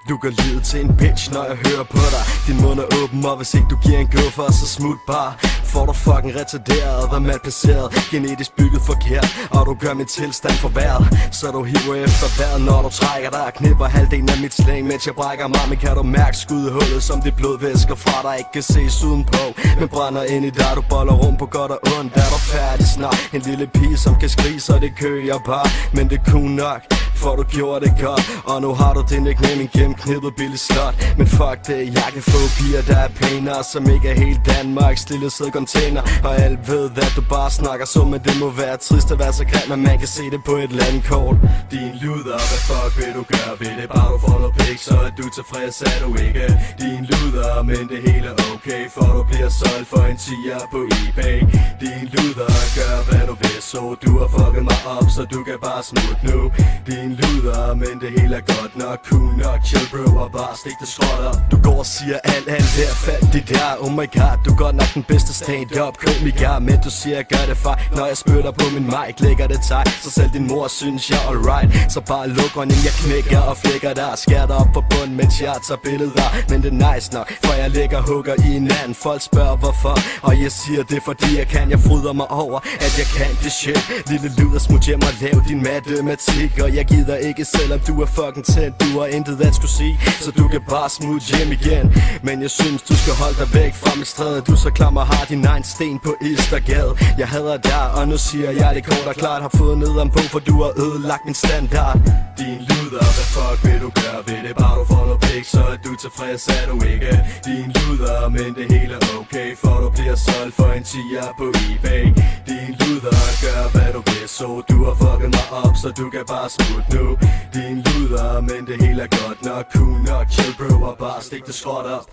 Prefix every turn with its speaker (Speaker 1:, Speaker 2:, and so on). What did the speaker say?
Speaker 1: Du gør livet til en bitch, når jeg hører på dig. Din mund er åben, og hvis ikke du giver en guffer, så smut bare. Får du fucking retarderet og malplaceret, genetisk bygget forkert, og du gør min tilstand forværret. Så du hiver efter vejret, når du trækker dig og knipper halvdelen af mit slæng, mens jeg brækker mig. Men kan du mærke skudhullet, som det blodvæsker fra dig ikke kan ses udenpå, men brænder ind i dig. Du boller rundt på godt og ondt. Er du færdig snart? En lille pige, som kan skrige, så det kører bare. Men det kunne nok, for du gjorde det godt. Og nu har du din nickname, en gennemknippet billig slot. Men fuck det, jeg kan få piger, der er pænere, som ikke er helt Danmark, stille sæd container. Og alle ved, at du bare snakker så, men det må være trist at være så grim, at man kan se det på et landkort. Din luder, hvad fuck vil du gøre ved det? Bare du får noget pik, så er du tilfreds, er du ikke? Din luder, men det hele er okay, for du bliver solgt for en 10'er på eBay. Din luder, gør hvad du vil, så du har fucket mig op, så du kan bare smutte nu. Din luder, men det hele er godt nok, cool nok, chill bro, og bare stik det skråt op. Du går og siger alt der fattigt der, oh my god, du er godt nok den bedste stand-up komiker. Men du siger jeg gør det fejl, når jeg spytter på min mic, lægger det teg, så selv din mor synes jeg alright. Så bare luk rønnen, jeg knækker og flækker der, skærer dig op på bunden, mens jeg tager billeder. Men det er nice nok, for jeg ligger og hugger i en anden. Folk spørger hvorfor, og jeg siger det fordi jeg kan. Jeg fryder mig over, at jeg kan det shit. Lille luder, smut hjem og lav din matematik, og jeg gider ikke, selvom du er fucking tændt. Du har intet at skulle sige, så du kan bare smutte hjem igen. Men jeg synes du skal holde dig væk fra mit stræde. Du så klam og har din egen sten på Istergade. Jeg hader dig, og nu siger jeg det kort og klart. Har fået nederen på, for du har ødelagt min standard. Din luder, hvad fuck vil du gøre ved det? Bare du får noget pik, så er du tilfreds, er du ikke? Din luder, men det hele er okay, for du bliver solgt for en 10'er på eBay. Din luder, gør hvad du vil, så du har fucket mig op, så du kan bare smutte nu. Din luder, men det hele er godt nok, cool nok, chill bro, og bare stik det skråt op.